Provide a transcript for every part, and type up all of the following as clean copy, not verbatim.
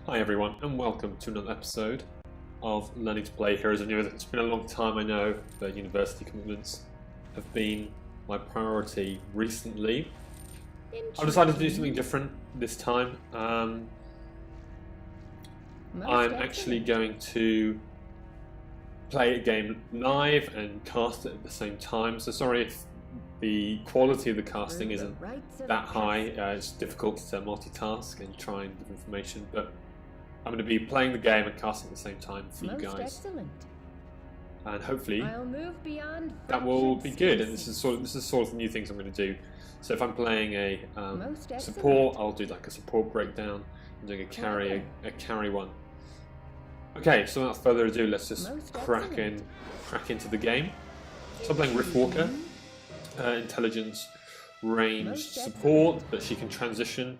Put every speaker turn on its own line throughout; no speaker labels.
Hi everyone, and welcome to another episode of Learning to Play Heroes of Newerth. It's been a long time, I know, but university commitments have been my priority recently. I've decided to do something different this time. I'm actually going to play a game live and cast it at the same time, so sorry if the quality of the casting isn't that high. It's difficult to multitask and try and give information, but I'm going to be playing the game and casting at the same time for you guys.
Excellent.
And hopefully
I'll move beyond
that will be good. And this is sort of the new things I'm going to do. So if I'm playing a support, I'll do like a support breakdown. I'm doing a carry one. Okay, so without further ado, let's just crack into the game. So I'm playing Rift Walker, intelligence, ranged support, but she can transition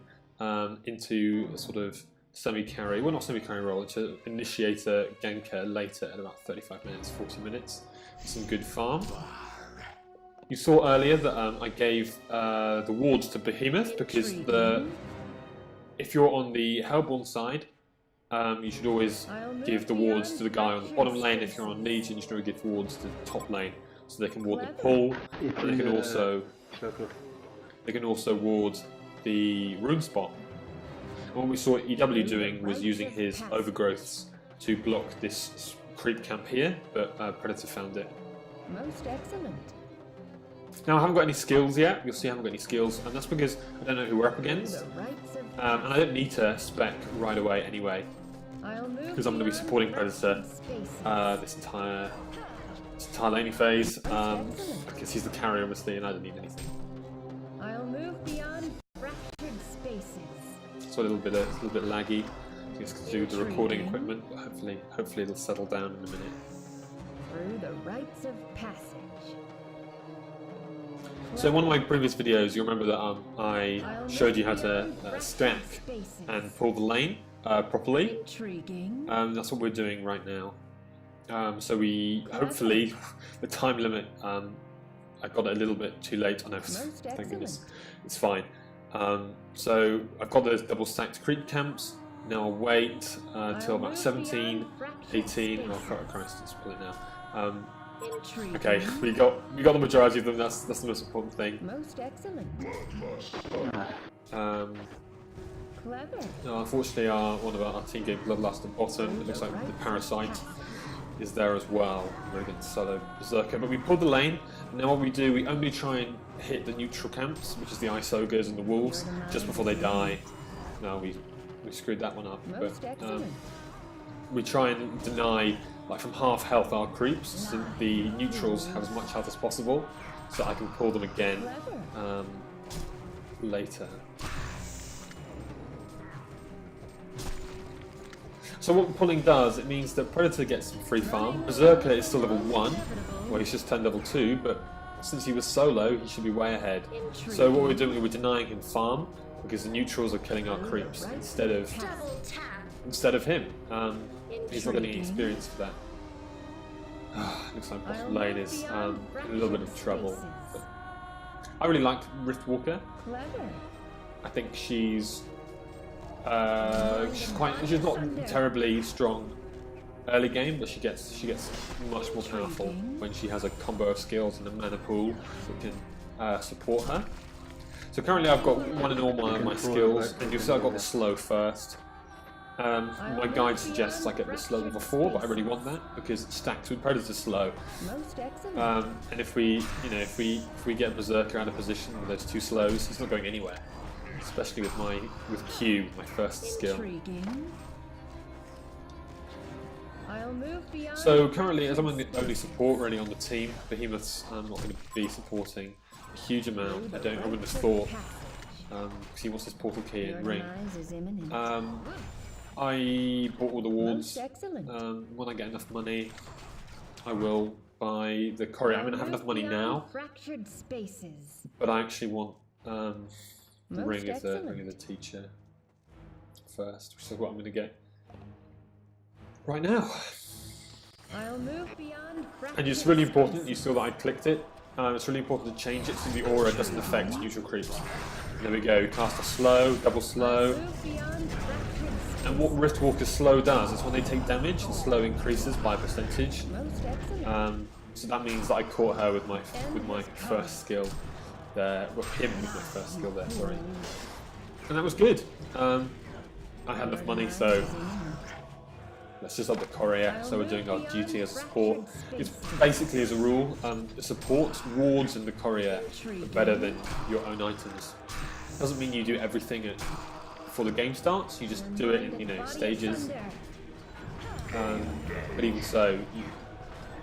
into a sort of semi-carry, well not semi-carry role, into initiator ganker later at about 35 minutes, 40 minutes. Some good farm. You saw earlier that I gave the wards to Behemoth because if you're on the Hellborn side, you should always give the wards to the guy on the bottom lane. If you're on Legion, you should always give wards to the top lane so they can ward the pull. And they can also ward the rune spot. And what we saw EW doing was using his overgrowths to block this creep camp here, but Predator found it.
Most excellent.
Now I haven't got any skills yet. You'll see I haven't got any skills, and that's because I don't know who we're up against. And I don't need to spec right away anyway, because I'm going to be supporting Predator this entire laning phase, because he's the carry obviously, and I don't need anything.
I'll move beyond fractured spaces.
It's a little bit laggy. Just to do the recording equipment, but hopefully it'll settle down in a minute.
Through the rites of passage.
So in one of my previous videos, you remember that I showed you how to stack and pull the lane properly.
Intriguing.
That's what we're doing right now. So we hopefully the time limit. I got it a little bit too late. I know. Thank goodness, it's fine. So I've got those double stacked creep camps. Now I'll wait till about 17, 18. Oh Christ, let's pull it now. Okay, we got the majority of them. That's the most important thing.
Most excellent. Clever.
Unfortunately, one of our team gave Bloodlust at bottom. It looks like the Parasite is there as well. We're against Solo Berserker, but we pulled the lane. Now what we do, we only try and hit the neutral camps, which is the Ice Ogres and the Wolves, just before they die. No, we screwed that one up. But we try and deny, like from half health, our creeps, so the neutrals have as much health as possible, so I can pull them again later. So what pulling does, it means that Predator gets some free farm. Berserker is still level 1, well he's just turned level 2, but since he was solo, he should be way ahead. So what we're doing, we're denying him farm, because the neutrals are killing our creeps instead of him. He's not getting any experience for that. Looks like bottom lane is in a little bit of trouble. But I really like Rift Walker. I think she's not terribly strong early game, but she gets much more powerful when she has a combo of skills and a mana pool that can support her. So currently I've got one in all my skills, and you'll see I've got the slow first. My guide suggests I get the slow level 4, but I really want that because it stacks with Predator slow. And if we get Berserker out of position with those two slows, he's not going anywhere. Especially with Q, my first skill. So currently, as I'm the only support really on the team, Behemoth's not going to be supporting a huge amount. I wouldn't have thought, because he wants his portal key and ring. I bought all the wards. When I get enough money, I will buy the Courier. I mean, I have enough money now, but I actually want the ring of the teacher first, which is what I'm going to get right now. And it's really important. You saw that I clicked it. It's really important to change it so the aura doesn't affect neutral creeps. There we go. Cast a slow, double slow. And what Riftwalker's slow does is when they take damage, the slow increases by a percentage.
Most excellent.
So that means that I caught her with my first skill there. Well, him with my first skill there, sorry. And that was good. I had enough money, so let's just up the courier. So we're doing our duty as a support. It's basically, as a rule, support, wards, and the courier are better than your own items. Doesn't mean you do everything before the game starts. You just do it in, you know, stages. But even so,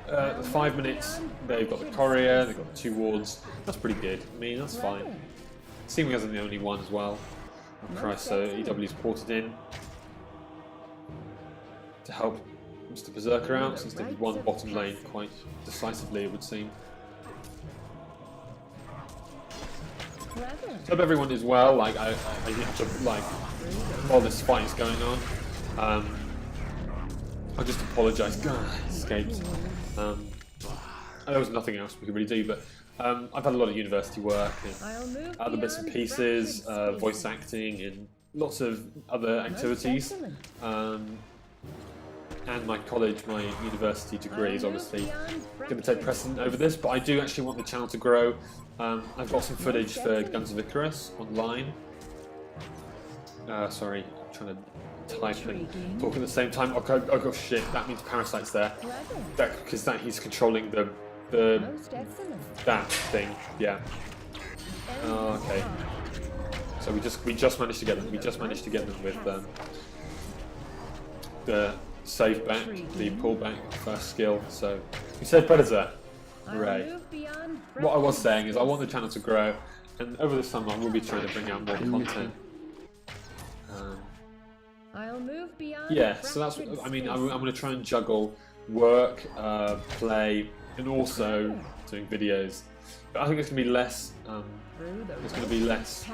5 minutes. They've got the courier. They've got 2 wards. That's pretty good. I mean, that's fine. Seeming isn't the only one as well. Oh Christ! So EW's ported in to help Mr. Berserker out, since they've won bottom lane quite decisively, it would seem. So hope everyone is well. Like I have to, like, while this fight is going on, I'll just apologise. God, I escaped. There was nothing else we could really do, but I've had a lot of university work and other bits and pieces, voice acting, and lots of other activities. And my college, my university degree is obviously going to take precedent over this, but I do actually want the channel to grow. I've got some footage for Guns of Icarus online. Sorry, I'm trying to type and talk at the same time. Oh shit, that means Parasite's there. Because he's controlling that thing, yeah. Oh, okay. So we just managed to get them. We just managed to get them with the save back, the pullback first skill. So we saved Predator. Hooray! What I was saying is I want the channel to grow, and over the summer I will be trying to bring out more content. Yeah, so that's. I mean, I'm going to try and juggle work, play, and also doing videos. But I think it's going to be less. There's going to be less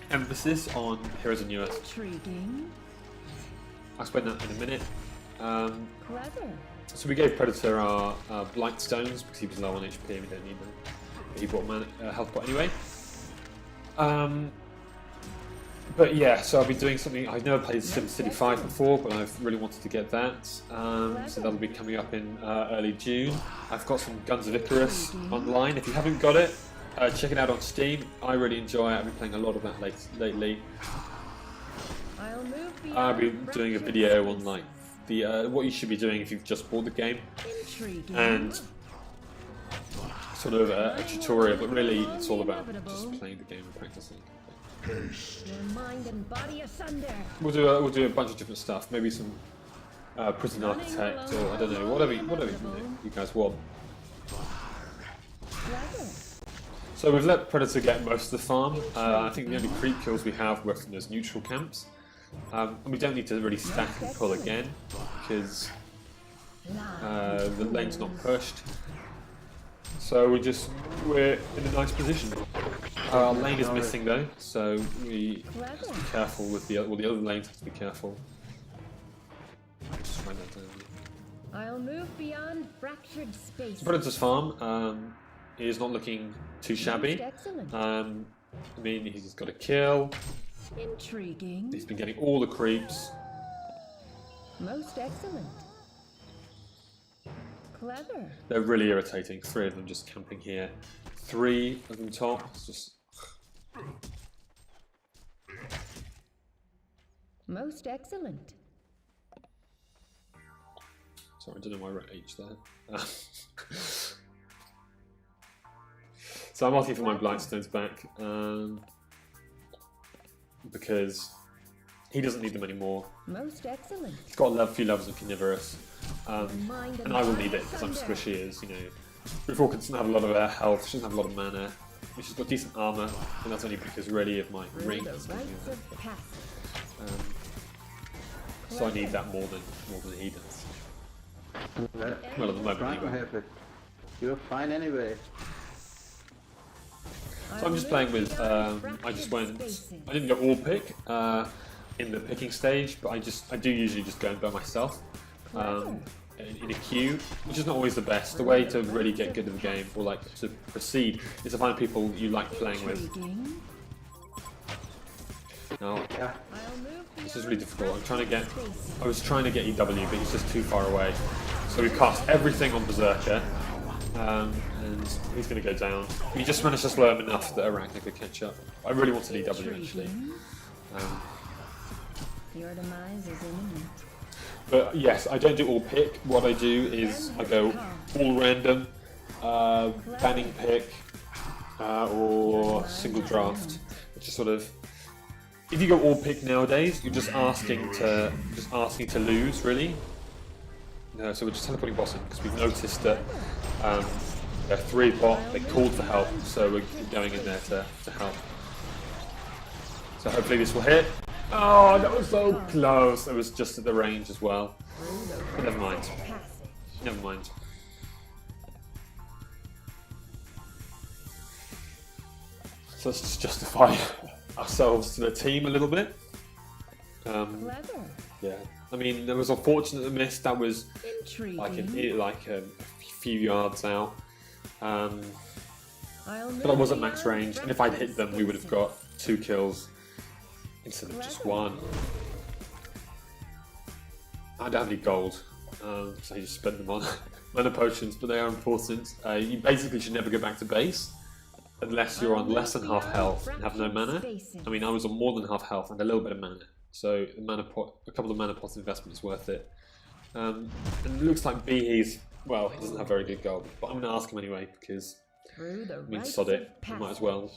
emphasis on Heroes of Newerth. I'll explain that in a minute. So we gave Predator our Blight Stones because he was low on HP and we don't need them. But he bought health pot anyway. But yeah, so I'll be doing something. I've never played SimCity 5 before, but I've really wanted to get that. So that'll be coming up in early June. I've got some Guns of Icarus online. If you haven't got it, check it out on Steam. I really enjoy it. I've been playing a lot of that lately. I'll be doing a video on like what you should be doing if you've just bought the game, and sort of a tutorial. But really, it's all about just playing the game and practicing. We'll do a bunch of different stuff. Maybe some Prison Architect, or I don't know, whatever you guys want. So we've let Predator get most of the farm. I think the only creep kills we have were from those neutral camps. And we don't need to really stack and pull again because the lane's not pushed. So we're in a nice position. Our lane is missing though, so we have to be careful with the other lanes have to be careful. Just write that down.
I'll move beyond fractured space.
Predator's farm is not looking too shabby. I mean, he's got a kill.
Intriguing.
He's been getting all the creeps.
Most excellent. Clever.
They're really irritating. 3 of them just camping here. 3 of them top. It's just.
Most excellent.
Sorry, I don't know why I wrote H there. So I'm asking for my Blightstones back because he doesn't need them anymore.
Most excellent.
He's got a few levels of Carnivorous, and I will need it because I'm squishy as, you know. Riftwalker doesn't have a lot of health, she doesn't have a lot of mana. She's got decent armor, and that's only because really of my ring. So I need that more than he does. Well, at the moment anyway.
You're fine anyway.
So I'm just playing with, I didn't go all pick in the picking stage, but I do usually just go by myself in a queue, which is not always the best. The way to really get good at the game, or like to proceed, is to find people you like playing with. Now, This is really difficult. I was trying to get EW, but he's just too far away. So we cast everything on Berserker, and he's going to go down. We just managed to slow him enough that Arachna could catch up. I really wanted EW actually.
Your demise is imminent.
But yes, I don't do all pick. What I do is I go all random, banning pick, or single draft, which is sort of. If you go all pick nowadays, you're just asking to lose, really. No, so we're just teleporting boss in because we've noticed that they're 3 bot. They called for help, so we're going in there to help. So hopefully this will hit. Oh, that was so close. It was just at the range as well. But never mind. Never mind. So let's just justify ourselves to the team a little bit. Yeah, I mean, it was unfortunate that missed. That was like a few yards out. But I was at max range, and if I'd hit them, we would have got 2 kills instead of just 1. I don't have any gold, so I just spent them on mana potions, but they are important. You basically should never go back to base unless you're on less than half health and have no mana. I mean, I was on more than half health and a little bit of mana, so a couple of mana pot investment is worth it. And it looks like Behe's, well, he doesn't have very good gold, but I'm going to ask him anyway because, I mean, sod it, I might as well.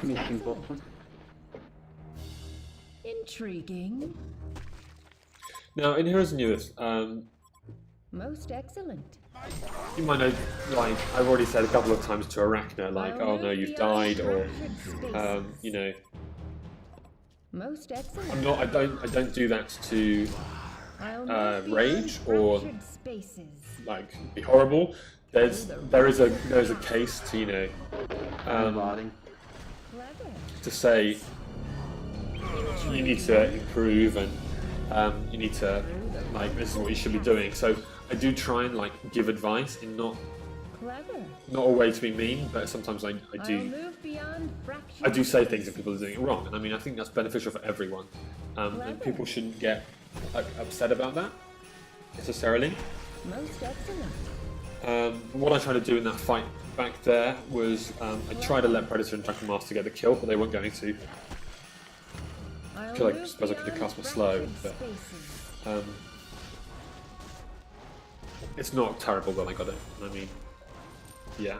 Missing bottom.
Intriguing.
Now, in Heroes of Newerth,
Most excellent.
you might know, like, I've already said a couple of times to Arachna, like, oh no, you've died, or, you know.
Most excellent.
I don't do that to rage or like be horrible. There is a case to, you know, to say you need to improve and you need to, like, this is what you should be doing. So I do try and, like, give advice and not a way to be mean, but sometimes I do say things if people are doing it wrong, and I mean, I think that's beneficial for everyone, and people shouldn't get upset about that necessarily.
Most excellent.
What I tried to do in that fight back there was I tried to let Predator and Drunken Master get the kill, but they weren't going to. I suppose I could have cast my slow, but it's not terrible that I got it. I mean, yeah.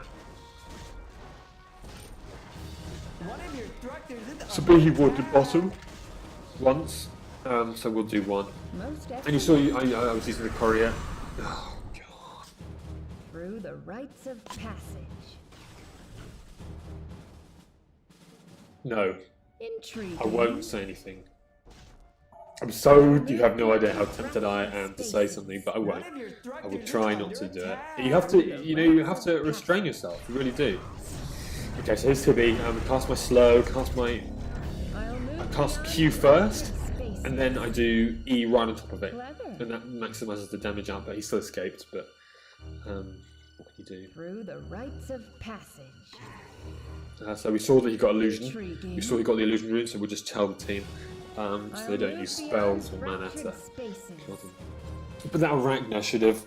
So Behe watered bottom once, so we'll do 1. And you saw I was using the courier. Oh god.
Through the rites of passage.
No.
Intriguing.
I won't say anything. You have no idea how tempted I am to say something, but I won't. I will try not to do it. You have to restrain yourself, you really do. Okay, so here's Tibby. Cast my slow, I cast Q first, and then I do E right on top of it. And that maximizes the damage output. He still escaped, but what can you do?
Through the rites of passage.
So we saw that he got illusion. We saw he got the illusion route, so we'll just tell the team so they don't use spells or mana to kill them. But that Arachna should have.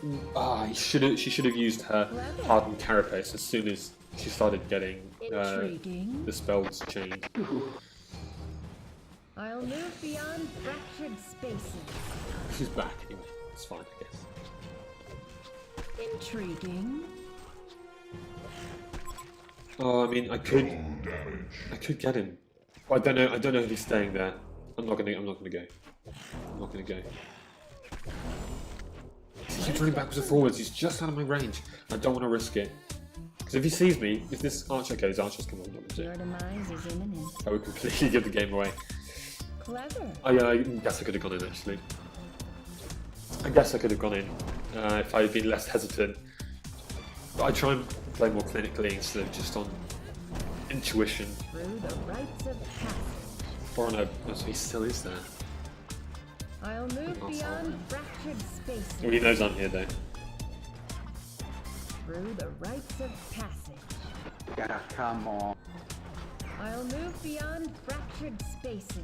She should have used her hardened carapace as soon as she started getting the spells changed.
I'll move beyond fractured spaces.
She's back anyway. It's fine, I guess.
Intriguing.
Oh, I mean, I could get him. But I don't know if he's staying there. I'm not gonna go. He keeps running backwards and forwards. He's just out of my range. I don't want to risk it. Because if he sees me, if this archer, okay, his archer's come on.
Your demise is imminent.
I would completely give the game away.
Clever.
I guess I could have gone in actually. I guess I could have gone in if I had been less hesitant. But I try and play more clinically instead of just on intuition.
Through the rites of passage.
Or on so he still is there.
I'll move beyond fractured spaces.
Well, he knows I'm here though.
Through the rites of passage.
Yeah, come on.
I'll move beyond fractured spaces.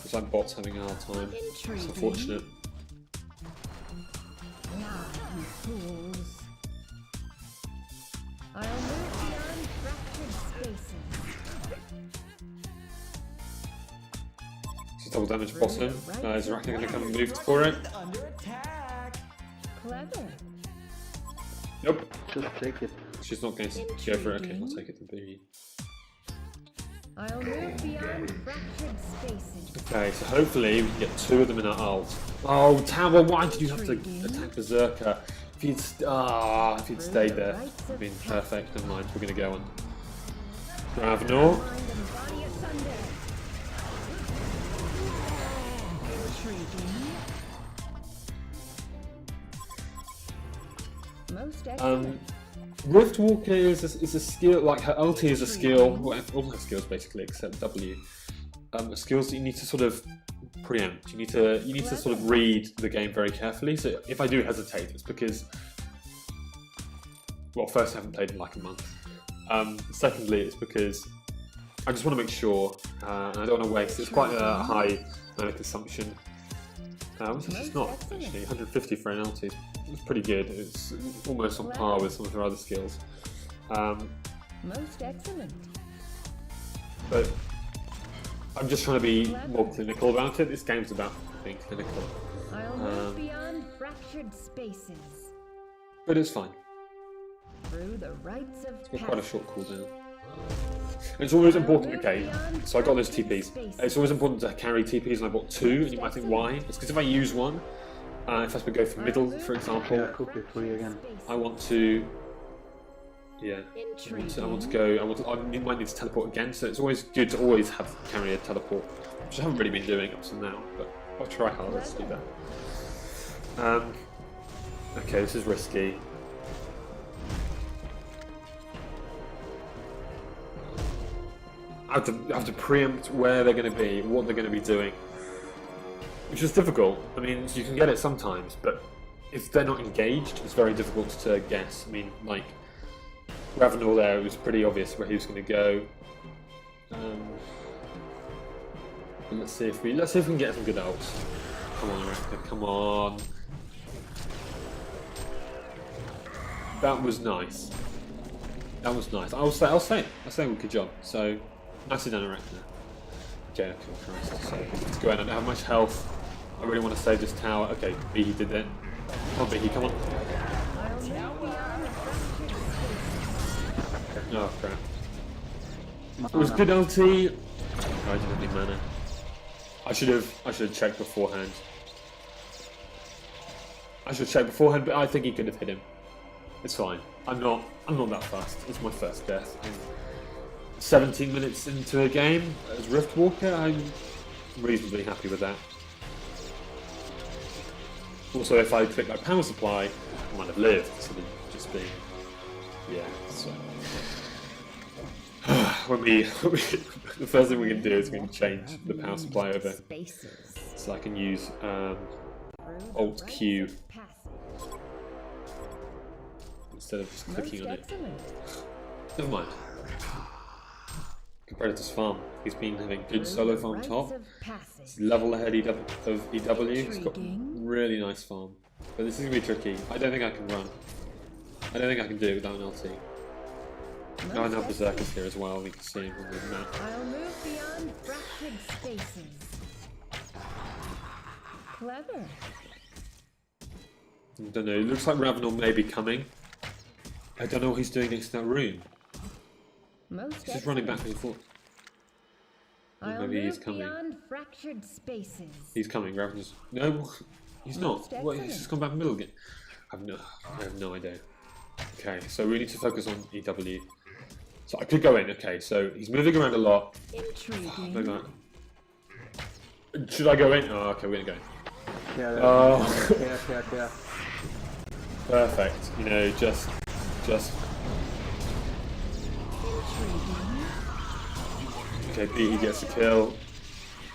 Looks like bot's having a hard time. It's unfortunate.
Ah, you fools. I'll move beyond fractured spaces.
She's double damage bottom. Is Arachne going to come and move for it?
Clever.
Nope.
Just take it.
She's not going to go for it. Okay, I'll take it to be.
I'll move beyond fractured spaces.
Okay, so hopefully we can get 2 of them in our ult. Oh, Tower, why did you have to attack Berserker? If you'd stayed there, it would been perfect. Never mind, we're going to go on Ravenor.
Most excellent.
Riftwalker is a skill, like her ulti is a skill, well, all her skills basically except W. Skills that you need to sort of preempt. You need to sort of read the game very carefully. So if I do hesitate, it's because, well, first I haven't played in like a month. Secondly, it's because I just want to make sure, and I don't want to waste. It's quite a high mana consumption. Which it's not actually. 150 for an ulti. It's pretty good. It's almost on par with some of her other skills.
Most excellent.
But I'm just trying to be more clinical about it. This game's about being clinical.
I'll move beyond fractured spaces.
But it's fine.
Through the rites of
It's got quite a short cooldown. And it's always important, okay, so I got those TPs. It's always important to carry TPs, and I bought 2, and you might think why? It's because if I use one, if I go for middle, for example, I want to, yeah, I want to go, I might need to teleport again, so it's always good to always carry a teleport, which I haven't really been doing up to now, but I'll try harder to do that. Okay, this is risky. I have to preempt where they're going to be, what they're going to be doing, which is difficult. I mean, you can get it sometimes, but if they're not engaged, it's very difficult to guess. I mean, like Ravenor there, it was pretty obvious where he was going to go. Let's see if we can get some good ults. Come on, Arachne, come on. That was nice. That was nice. I'll say good job. So. Nicely done, Arachne. Okay, Christ. So, let's go in. I don't have much health. I really want to save this tower. Okay, Behe did it. Come on, Behe, come on. Oh, crap. It was good LT. Oh, I didn't have any mana. I should have checked beforehand. But I think he could have hit him. It's fine. I'm not that fast. It's my first death. 17 minutes into a game as Riftwalker, I'm reasonably happy with that. Also, if I click my power supply, I might have lived, instead of just being, yeah. So the first thing we can do is we can change the power supply over, so I can use Alt Q instead of just clicking on it. Never mind. Predator's farm. He's been having good solo farm top. He's level ahead of EW. He's got really nice farm. But this is going to be tricky. I don't think I can run. I don't think I can do it without an LT. Now I know Berserker's here as well. We can see him on the map.
I'll move beyond fractured spaces. Clever.
I don't know. It looks like Ravenor may be coming. I don't know what he's doing next to that room. He's just running back and forth. Or maybe he's coming. He's coming. Ravenor's. No, he's not. What? He's just gone back middle again. I have no idea. Okay, so we need to focus on EW. So I could go in. Okay, so he's moving around a lot.
Intriguing.
Should I go in? Oh, okay, we're gonna go in.
Yeah.
Perfect. You know, just. Okay, Behe gets a kill.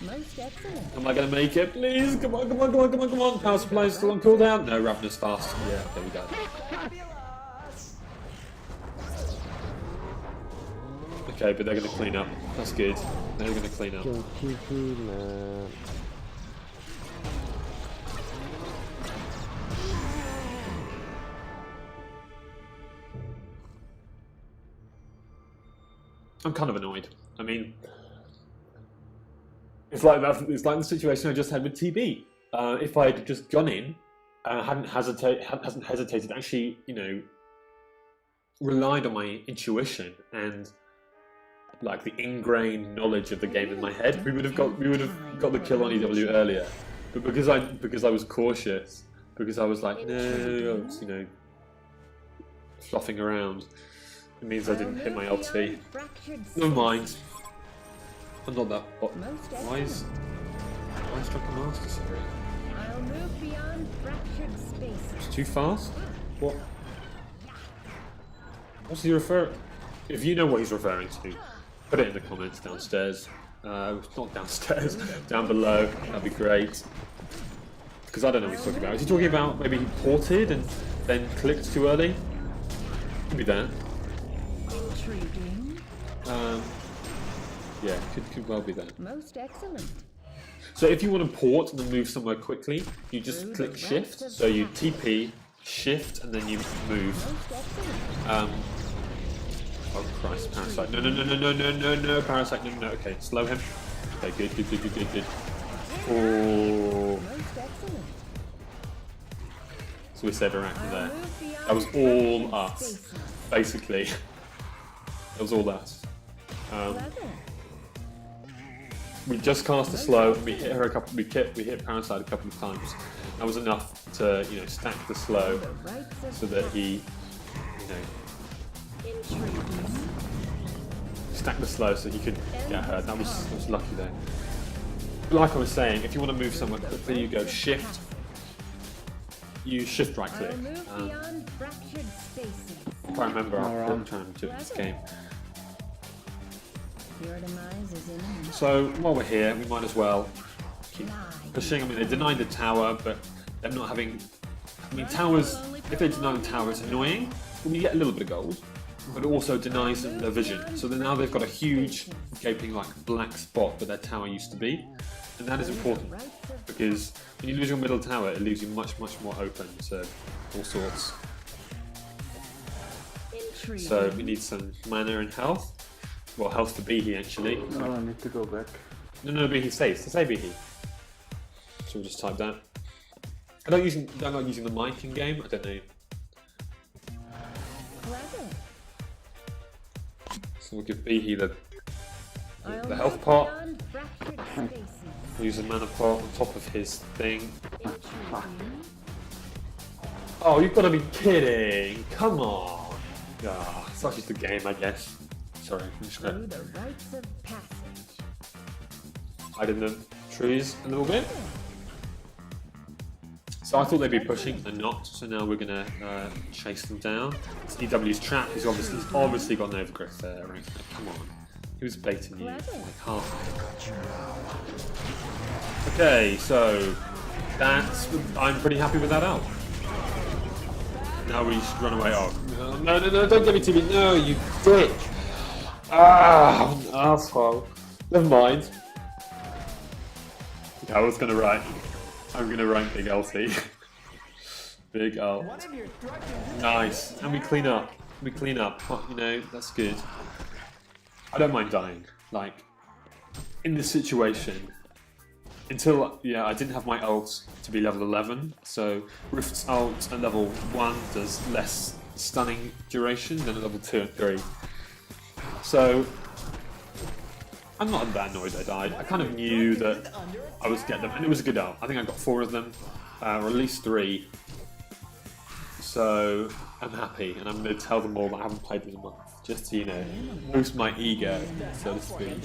Am I gonna make it? Please, come on. Power supply is still on cooldown. No, Ravenor's fast. Yeah, there we go. Okay, but they're going to clean up. That's good. They're going to clean up. I'm kind of annoyed. I mean, it's like that. It's like the situation I just had with TB. If I had just gone in, hadn't hesitated, actually, you know, relied on my intuition and like the ingrained knowledge of the game in my head, we would have got the kill on EW earlier. But because I was cautious, because I was like, no, I was, you know, fluffing around, it means I didn't hit my LT. Never mind. I'm not that. Why is Drunken Master sorry?
I'll move beyond fractured space.
It's too fast? What? What's he referring? If you know what he's referring to, put it in the comments downstairs. Not downstairs, down below. That'd be great. Because I don't know what he's talking about. Is he talking about maybe he ported and then clicked too early? Could be that.
Intriguing.
Yeah, could well be that.
Most excellent.
So if you want to port and then move somewhere quickly, you just click shift. So you TP, shift, and then you move. Oh Christ, Parasite. No, Parasite, no, okay, slow him. Okay, good. Oh. So we saved Iraq from there. That was all us, basically. That was all us. We just cast a slow, we hit her a couple, we hit Parasite a couple of times. That was enough to, you know, stack the slow so that he, you know, stack the slow so he could get her. That was lucky though. But like I was saying, if you want to move somewhere quickly, you go shift. You shift right click. If I remember, I'm trying to do this game. So while we're here, we might as well keep pushing. I mean, they denied the tower, but them not having. I mean, towers. If they deny the tower, it's annoying. When you get a little bit of gold, but it also denies them their vision. So then now they've got a huge, gaping like black spot where their tower used to be, and that is important because when you lose your middle tower, it leaves you much more open to all sorts. So we need some mana and health. Well, health for Behe actually.
No, I need to go back.
No, Behe saves. To say Behe. So we'll just type that. I don't like using the mic in game. I don't know. So we'll give Behe the health pot. We'll use a mana pot on top of his thing. Oh, you've got to be kidding! Come on! Ah, such is the game, I guess. Sorry, I'm just gonna hide in the trees a little bit. So I thought they'd be pushing, they're not. So now we're gonna chase them down. It's EW's trap. He's obviously got an overgrowth there. Right? Come on, he was baiting you like half. Okay, so I'm pretty happy with that out. Now we should run away. Oh no! Don't get me TV. No, you dick. Ah, I'm an asshole. Never mind. Yeah, I was gonna write. I'm gonna write Big LT. Big L. Nice. And we clean up. Well, you know, that's good. I don't mind dying. Like, in this situation, until, yeah, I didn't have my ult to be level 11, so Rift's ult at level 1 does less stunning duration than at level 2 and 3. So, I'm not that annoyed I died. I kind of knew that I was getting them, and it was a good ult. I think I got 4 of them, or at least 3. So, I'm happy, and I'm going to tell them all that I haven't played in a month, just to, you know, boost my ego, so to speak.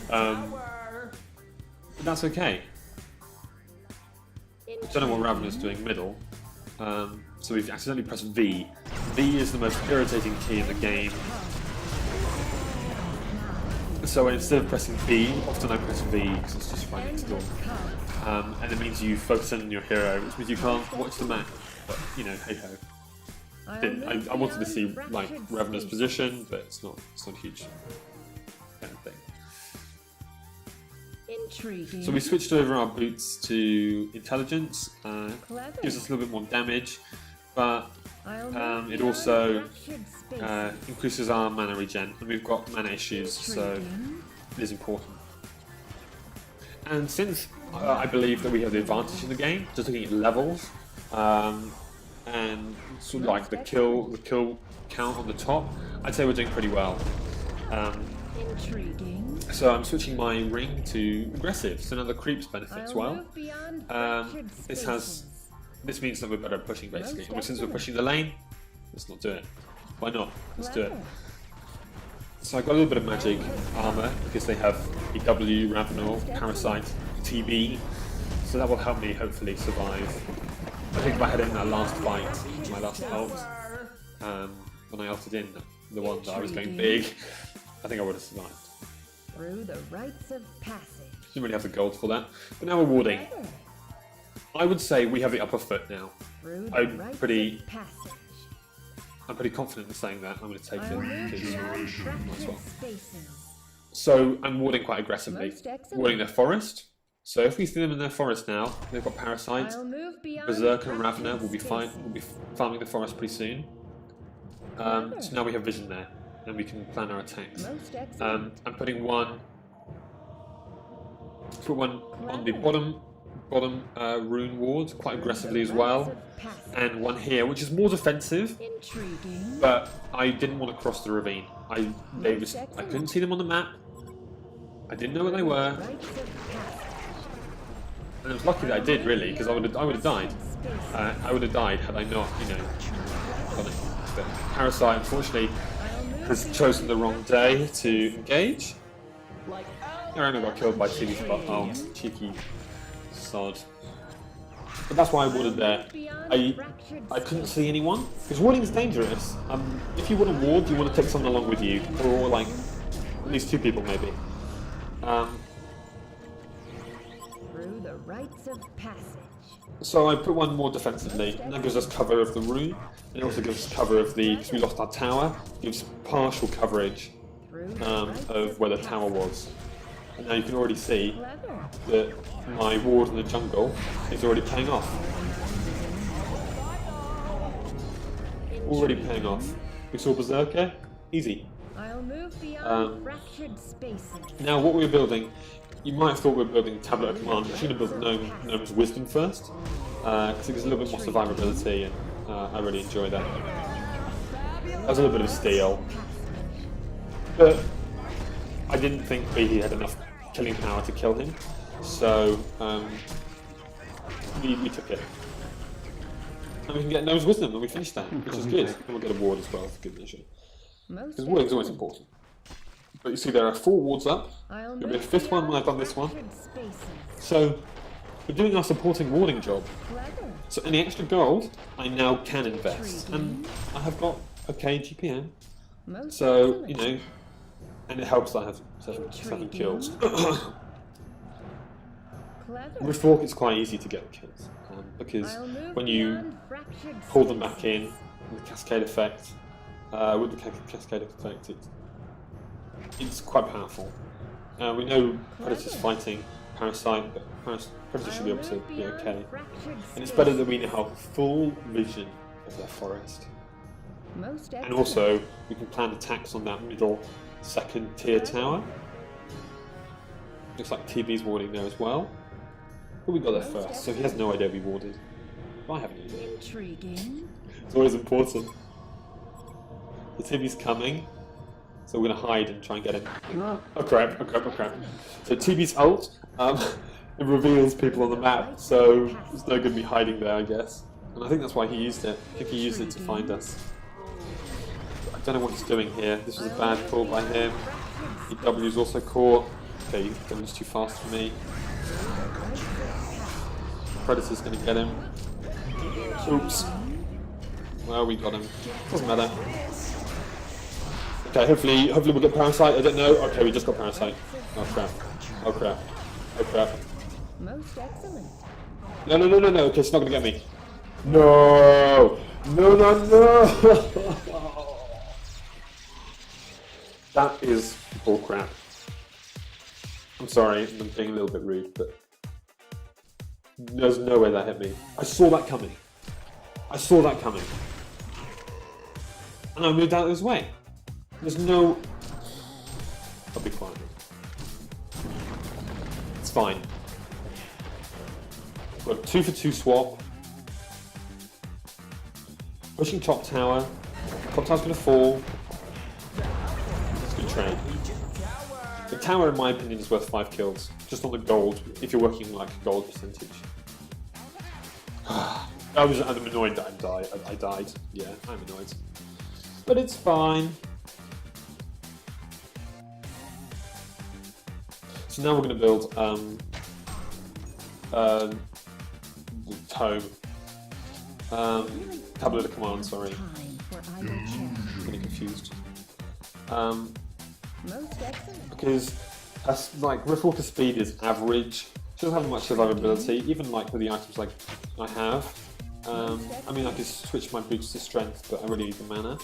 But that's okay. I don't know what Ravener's doing middle. So we've accidentally pressed V. V is the most irritating key in the game. So instead of pressing B, often I press V because it's just right next door. And it means you focus in on your hero, which means you can't watch the map. But, you know, hey ho. I wanted to see like Revenor's position, but it's not a huge kind of thing.
Intriguing.
So we switched over our boots to intelligence. Gives us a little bit more damage, but it also increases our mana regen, and we've got mana issues, so it is important. And since I believe that we have the advantage in the game, just looking at levels, and sort of like the kill count on the top, I'd say we're doing pretty well.
Intriguing.
So I'm switching my ring to aggressive, so now the creeps benefit as well. This means that we're better at pushing basically. And since we're pushing the lane, let's not do it. Why not? Let's do it. So I got a little bit of magic armor because they have EW, Ravenor, Parasite, TB, so that will help me hopefully survive. I think if I had it in that last fight, my last ult, when I ulted in the one that I was going big, I think I would have survived.
Through the rites of passage.
Didn't really have the gold for that, but now we're warding. I would say we have the upper foot now. I'm pretty confident in saying that. I'm going to take it. So I'm warding quite aggressively. Warding their forest. So if we see them in their forest now, they've got Parasite. Berserker and Ravener will be fine. We'll be farming the forest pretty soon. So now we have vision there, and we can plan our attacks. I'm putting one. Put one on the bottom rune ward quite aggressively as well, and one here which is more defensive. But I didn't want to cross the ravine. I couldn't see them on the map. I didn't know where they were, and it was lucky that I did really, because I would have died. I would have died had I not, done it. But Parasite unfortunately has chosen the wrong day to engage. Arena got killed by TV's butt. Oh, cheeky sod. But that's why I warded there. I couldn't see anyone, because warding is dangerous. If you want to ward, you want to take someone along with you, or like at least 2 people maybe.
Through the rites of passage.
So I put one more defensively, and that gives us cover of the rune, and it also gives us cover of the, because we lost our tower, gives partial coverage of where the tower was. And now you can already see that my ward in the jungle is already paying off. Already paying off. We saw Berserker, easy.
I'll move beyond fractured spaces.
Now what we're building, you might have thought we were building Tablet of Command. We're going to build Gnome's Wisdom first, because it gives a little bit more survivability, and I really enjoy that. That was a little bit of steal. But I didn't think he had enough killing power to kill him, so we took it. And we can get Gnome's Wisdom, and we finished that, which is good. And we'll get a ward as well, for good measure. Because warding is always important. But you see there are 4 wards up. There'll be a 5th one when I've done this one. So we're doing our supporting warding job. So any extra gold I now can invest. And I have got okay GPM. So, and it helps that I have 7 kills. With Fork it's quite easy to get kills. Because when you pull them back in with the cascade effect, it's quite powerful. We know Predator's fighting Parasite, but Predator should be able to be okay. And it's better that we now have full vision of their forest. And also, we can plan attacks on that middle 2nd tier tower. Looks like TB's warding there as well. But we got there first, so he has no idea we warded. But I have an idea. It's always important. The TB's coming. So we're going to hide and try and get him. Oh crap. So TB's ult, it reveals people on the map, so it's no good me hiding there, I guess. And I think that's why he used it. I think he used it to find us. I don't know what he's doing here. This was a bad call by him. EW's also caught. Okay, he's too fast for me. Predator's going to get him. Oops. Well, we got him. Doesn't matter. Okay, hopefully we'll get Parasite, I don't know. Okay, we just got Parasite. Oh crap. Most excellent. No, okay, it's not gonna get me. No! No, no, no! That is bullcrap. I'm sorry, I'm being a little bit rude, but there's no way that hit me. I saw that coming. I saw that coming. And I moved out of his way. There's no... I'll be quiet. It's fine. Got 2 for 2 swap. Pushing top tower. Top tower's gonna fall. It's a good trade. The tower, in my opinion, is worth 5 kills. Just on the gold, if you're working like a gold percentage. I'm annoyed that I died. Yeah, I'm annoyed. But it's fine. So now we're going to build the tome. Tablet of command, sorry. I'm getting confused. Because that's like Riftwalker speed is average. She doesn't have much survivability, even like with the items like I have. I mean, I could switch my boots to strength, but I really need the mana.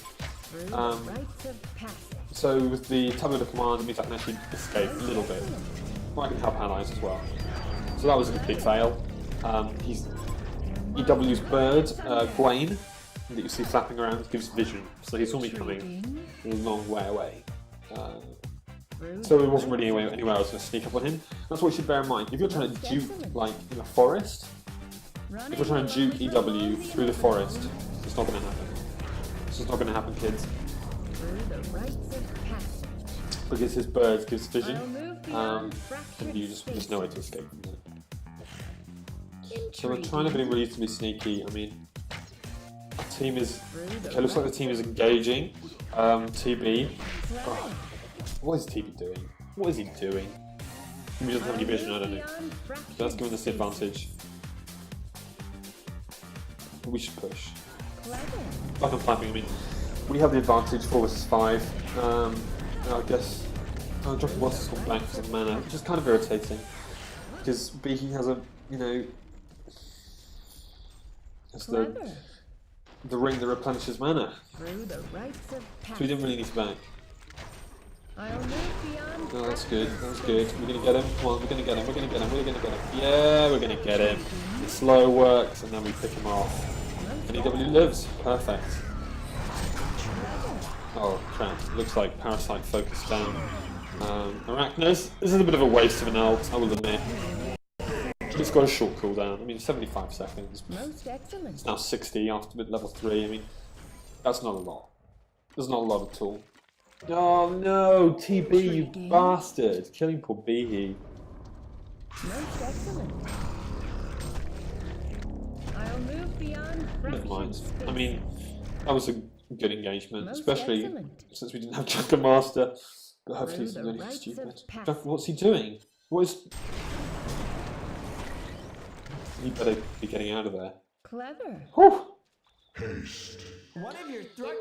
So with the tablet of command, it means I can actually escape a little bit. Or I can help allies as well. So that was a complete fail. He's EW's bird, Gwaine, that you see flapping around, gives vision. So he saw me coming a long way away. So it wasn't really anywhere I was going to sneak up on him. That's what you should bear in mind. If you're trying to dupe, like, in a forest, if you're trying to dupe EW through the forest, it's not going to happen. It's just not going to happen, kids. Because his bird gives vision, and there's no way to escape from that. So we're trying to be reasonably sneaky. I mean, the team is... Okay, looks like the team is engaging. TB. Oh, what is TB doing? What is he doing? He doesn't have any vision, I don't know. But that's giving us the advantage. But we should push. Like I'm flapping, I mean, we have the advantage, 4 versus 5. I guess dropping boss has gone blank for some mana, which is kind of irritating. Because Beaky has a, you know, it's the ring that replenishes mana. So we didn't really need to bank. Oh, that's good, that's good. We're gonna get him, come on, we're gonna get him, we're gonna get him, we're gonna get him. Yeah, we're gonna get him. The slow works and then we pick him off. And EW lives, perfect. Oh crap, looks like Parasite focused down Arachnos. This is a bit of a waste of an ult, I will admit. It's got a short cooldown, I mean 75 seconds. It's now 60 after level 3, I mean, that's not a lot. There's not a lot at all. Oh no, TB, you bastard! Killing poor Behe.
Most excellent. I'll move beyond.
Never mind. I mean, that was a good engagement, especially since we didn't have Junker Master. But hopefully he's not anything stupid. What's he doing? What is... He better be getting out of there.
Clever.
Whew.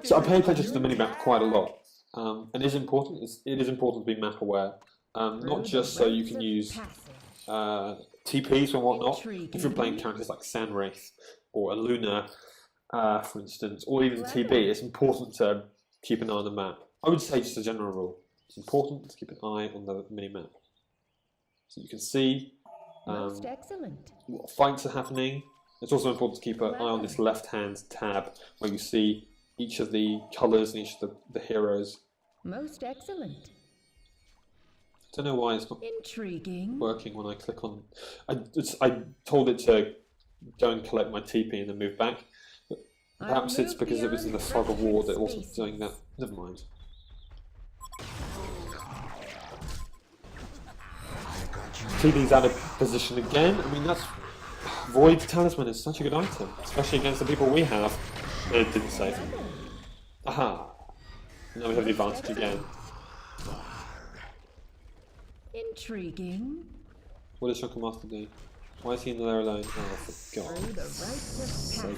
So I pay attention to the minimap quite a lot. And it is important. It is important to be map aware, not just so you can use TPs and whatnot. If you're playing characters like Sandwraith or a Luna, for instance, or even TB, it's important to keep an eye on the map. I would say just a general rule. It's important to keep an eye on the mini-map. So you can see what fights are happening. It's also important to keep an eye on this left-hand tab where you see each of the colours and each of the heroes.
Most excellent.
I don't know why it's not
intriguing
working when I click on... I told it to go and collect my TP and then move back. But perhaps it's because it was in the fog of war that it wasn't doing that. Never mind. TB's out of position again. I mean, that's... Void Talisman is such a good item, especially against the people we have. It didn't save. Aha! Now we have the advantage again.
Intriguing.
What does Junker Master do? Why is he in there alone? Oh, for God's sake.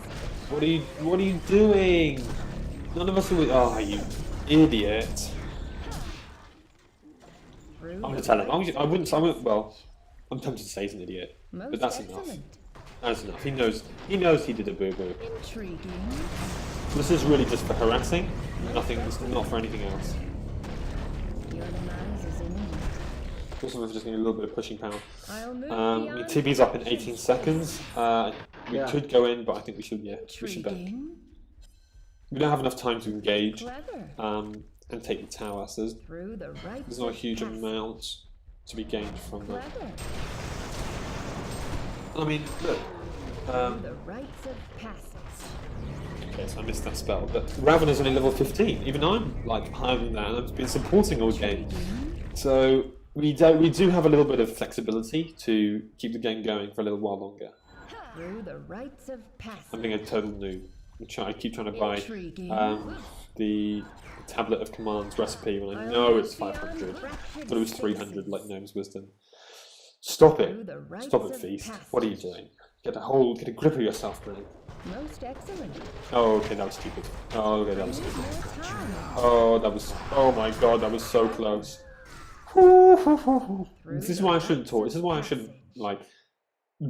What are you doing? None of us are... Oh, you idiot.
I'm
gonna tell him. I wouldn't, well, I'm tempted to say he's an idiot. But that's enough. That's enough. He knows he did a boo-boo.
Intriguing.
This is really just for harassing. Nothing. It's not for anything else.
Your demise is imminent.
Also, we're just getting a little bit of pushing power.
I'll move
I mean, TV's up in 18 seconds. We could go in, but I think we should. Yeah, we should back. We don't have enough time to engage and take the tower. So there's not a huge amount to be gained from that. I mean, look.
The rites of passage.
Okay, so I missed that spell. But Ravenor's only level 15. Even I'm like higher than that, and I've been supporting all game. So we do have a little bit of flexibility to keep the game going for a little while longer.
Through the rites of passage.
I'm being a total noob. I keep trying to buy the tablet of commands recipe when I know it's 500, but it was 300 like Gnome's Wisdom. Stop it! Stop it, Feast. What are you doing? Get a grip of yourself, man.
Most excellent.
Oh, okay, that was stupid. Oh, okay, that was stupid. Oh, that was. Oh my god, that was so close. This is why I shouldn't talk. This is why I shouldn't like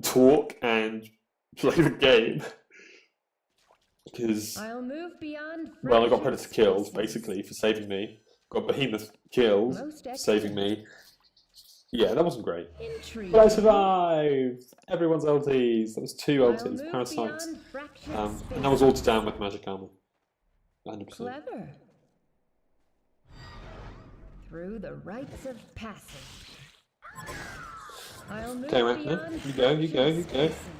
talk and play the game. Because well, I got Predator killed basically for saving me. Got Behemoth killed for saving me. Yeah, that wasn't great. But I survived! Everyone's LTs. That was 2 LTs, parasites. And that was all to down with magic armor. 100%.
Clever. Through the rites of passage.
Okay, Rachna, you go.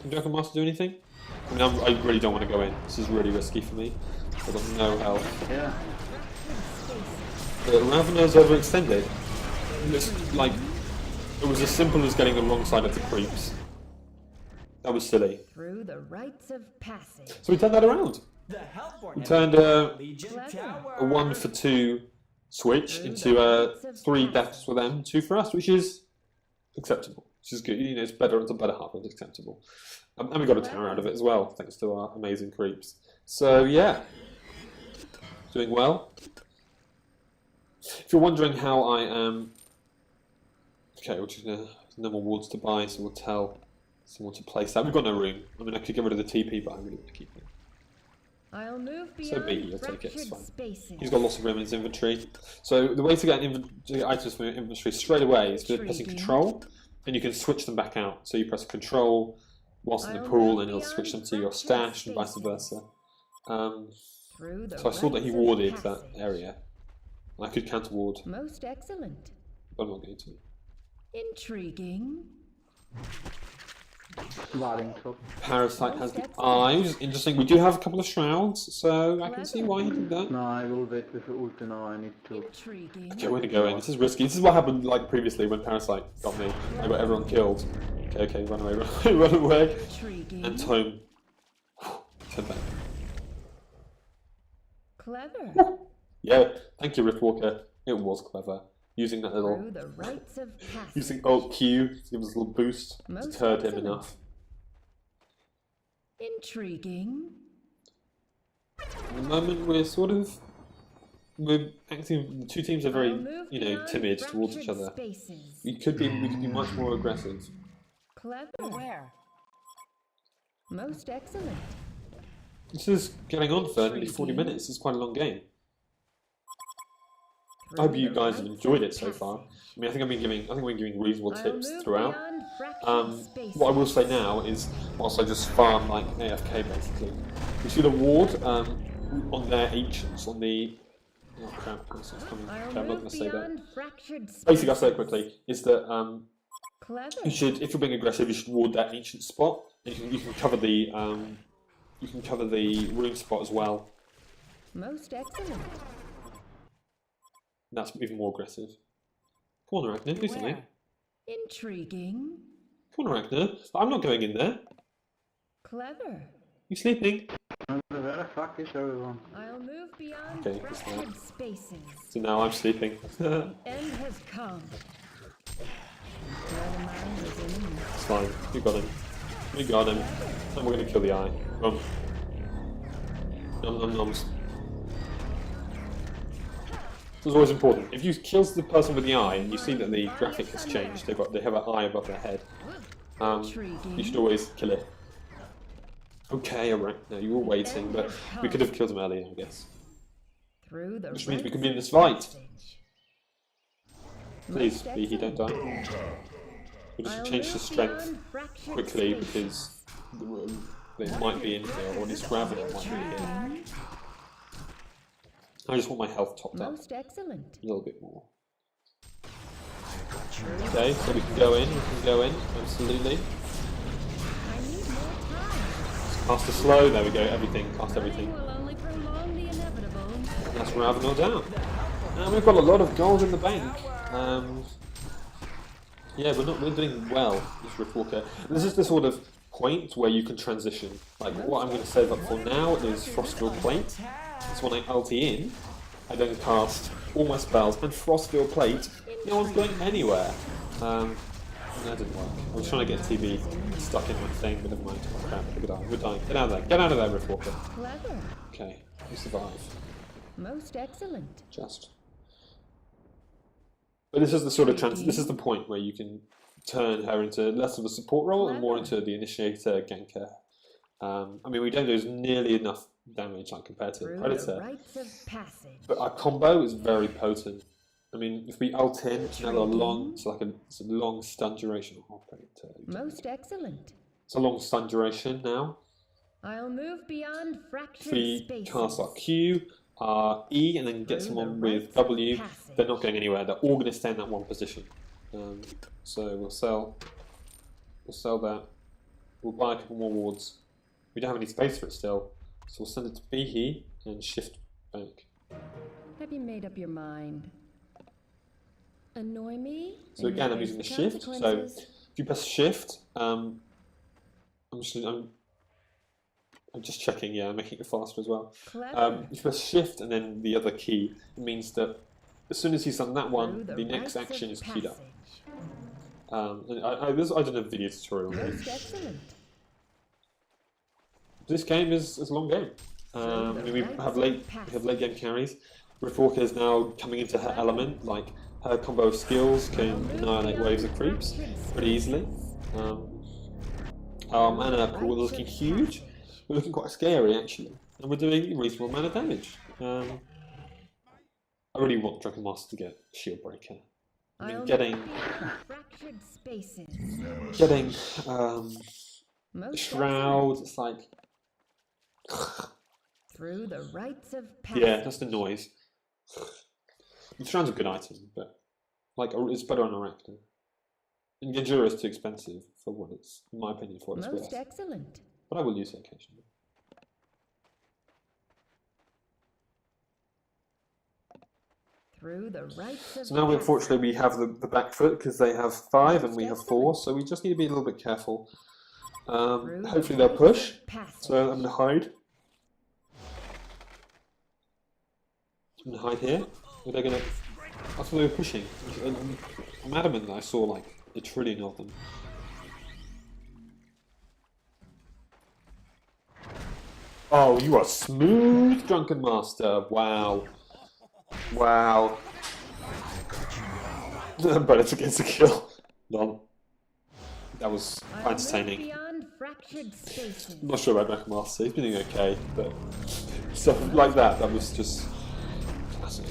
Can Dragon Master do anything? I mean, I really don't want to go in. This is really risky for me. I've got no health.
Yeah.
Ravenor's overextended. It looks like it was as simple as getting the wrong side of the creeps. That was silly.
Through the rites of passage.
So we turned that around. We turned a 1 for 2 switch into a 3 deaths for them, 2 for us, which is acceptable. Which is good. You know, it's better. It's a better half, but it's acceptable. And we got a tower out of it as well, thanks to our amazing creeps. So yeah, doing well. If you're wondering how I am, okay, we're just gonna no more wards to buy, so we'll tell someone to place that. We've got no room. I mean, I could get rid of the TP, but I really want to keep it.
I'll move
so be he'll take it. It's fine. He's got lots of room in his inventory. So the way to get items from your inventory straight away is by pressing Control, and you can switch them back out. So you press Control whilst in the pool, and it'll switch them to your stash and vice versa. So I saw that he warded that area, and I could counter ward.
Most excellent.
But I'm not going to.
Intriguing.
Parasite has the eye, which is interesting. We do have a couple of shrouds, so I can see why he did that.
No, I will wait with the ult now. I need to.
Intriguing.
Okay, we're gonna go in. This is risky. This is what happened like previously when Parasite got me. I got everyone killed. Okay, run away, run away. And Tome. Turn back.
Clever.
Yeah, thank you, Riftwalker. It was clever. Using that little, using Alt Q to give us a little boost, deterred him enough.
Intriguing.
At the moment, we're acting. The two teams are very, timid towards each other. We could be much more aggressive.
Clever. Where? Most excellent.
This is going on for nearly 40 minutes. It's quite a long game. I hope you guys have enjoyed it so far. I mean, I think we're giving reasonable tips throughout. What I will say now is, whilst I just farm like AFK basically, you see the ward on their ancients on the. Oh crap! It's coming. Okay, I'm not going to say that. Basically, I'll say it quickly. Is that you should, if you're being aggressive, you should ward that ancient spot, and you can cover the rune spot as well.
Most excellent.
That's even more aggressive. Come on, Arachna, do something.
Intriguing.
Come on, Arachna. I'm not going in there.
Clever.
You sleeping?
Where the fuck is everyone?
I'll move beyond
fractured
spaces.
So now I'm sleeping.
The end has come.
It's fine. We got him. We got him. And we're going to kill the eye. Nom nom noms. It's always important. If you kill the person with the eye and you see that the graphic has changed, they have an eye above their head, you should always kill it. Okay, alright. No, you were waiting, but we could have killed him earlier, I guess. Which means we can be in this fight. Please, he don't die. We'll just change the strength quickly because it might be in here, or at least gravity might be here. I just want my health topped up a little bit more. Okay, so we can go in, absolutely. Cast a slow, there we go, everything, cast everything. That's Ravenel down. And we've got a lot of gold in the bank. Yeah, we're doing well, this Rift Walker. This is the sort of point where you can transition. Like, what I'm going to save up for now is Frostfield Plate. So when I ulti in, I then cast all my spells, and Frostfield Plate, no one's going anywhere. That didn't work. I was trying to get TV stuck in my thing, but never mind. Oh, crap, we're dying. We're dying. Get out of there. Get out of there, Rift Walker. Okay, we survive.
Most excellent.
Just. But this is the sort of this is the point where you can turn her into less of a support role and more into the initiator ganker. I mean, we don't do nearly enough damage like compared to Predator, but our combo is very potent. I mean, if we ult in, it's a long stun duration. Oh, Predator.
Most excellent.
It's a long stun duration now.
I'll move beyond fractured
if we
spaces.
cast our Q, our E, and then get someone with W, they're not going anywhere. They're all going to stay in that one position. So we'll sell that. We'll buy a couple more wards. We don't have any space for it still, so we'll send it to Behe and shift back.
Have you made up your mind? Annoy me?
So again, I'm using the shift. So if you press shift, I'm just checking. Yeah, I'm making it faster as well. If you press shift and then the other key, it means that as soon as he's done that one, the next action is queued up. And I did a video tutorial on this. This game is a long game. I mean, we have late game carries. Rift Walker is now coming into her element. Like her combo of skills can annihilate waves of creeps pretty easily. And our pool is looking huge. We're looking quite scary actually, and we're doing a reasonable amount of damage. I really want Drunken Master to get Shield Breaker. I mean, getting Shroud, it's like
through the rites of passage.
Yeah, that's the noise. The Shroud's a good item, but like it's better on Arachna. And Genjura is too expensive for what it's, in my opinion, for what it's worth.
Most excellent.
But I will use it occasionally.
Through the rites of
so now, unfortunately, we have the back foot because they have 5 and we have 4, so we just need to be a little bit careful. Hopefully they'll push, so I'm going to hide. I'm going to hide here. Are they going to... I thought they were pushing. I'm adamant that I saw like a trillion of them. Oh, you are smooth, Drunken Master. Wow. Wow. But against the kill. None. That was quite entertaining. I'm not sure about Drunken Master. He's been doing okay, but stuff like that was just classic.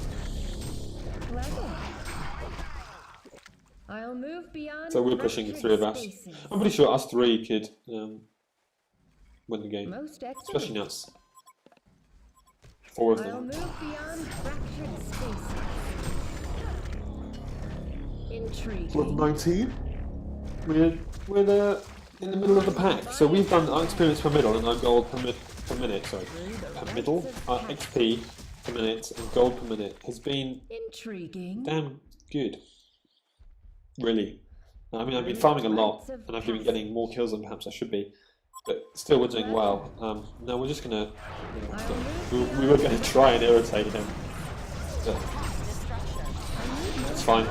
I'll move beyond
so we're pushing the 3 of us. I'm pretty sure us 3 could win the game. Especially now it's 4 of them.
I'll move beyond fractured spaces. Intriguing.
Level 19. We're in the middle of the pack. So we've done our experience per middle and our gold per minute. Sorry, per middle. Our XP per minute and gold per minute has been damn good. Really. I mean, I've been farming a lot and I've been getting more kills than perhaps I should be. But still, we're doing well. No, we're just gonna. We were gonna try and irritate him. But it's fine.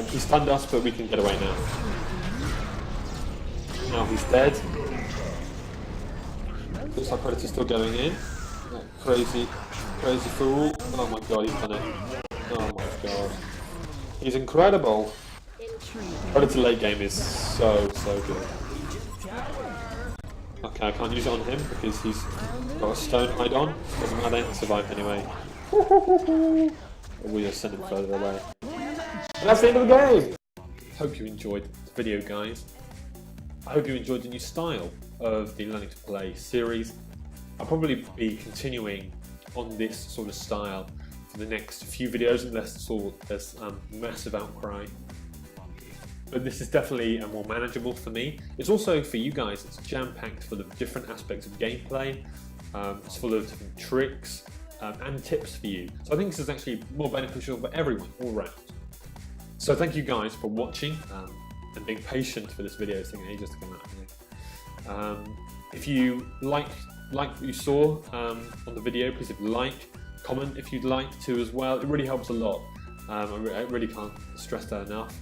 He stunned us, but we can get away now. Now he's dead. Looks like Predator's still going in. That crazy fool. Oh my god, he's done it. Oh my god, he's incredible. Predator late game is so good. Okay, I can't use it on him because he's got a stone hide on. Doesn't matter, he survived anyway. We'll just send him further away. And that's the end of the game! Hope you enjoyed the video, guys. I hope you enjoyed the new style of the Learning to Play series. I'll probably be continuing on this sort of style for the next few videos unless there's massive outcry. But this is definitely more manageable for me. It's also for you guys, it's jam-packed full of different aspects of gameplay. It's full of different tricks and tips for you. So I think this is actually more beneficial for everyone all around. So thank you guys for watching and being patient for this video. It's taking ages to come out. If you like what you saw on the video, please comment if you'd like to as well. It really helps a lot. I really can't stress that enough.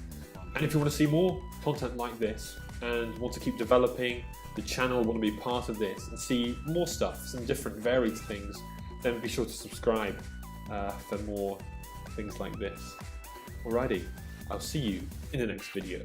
And if you want to see more content like this and want to keep developing the channel, want to be part of this and see more stuff, some different varied things, then be sure to subscribe for more things like this. Alrighty, I'll see you in the next video.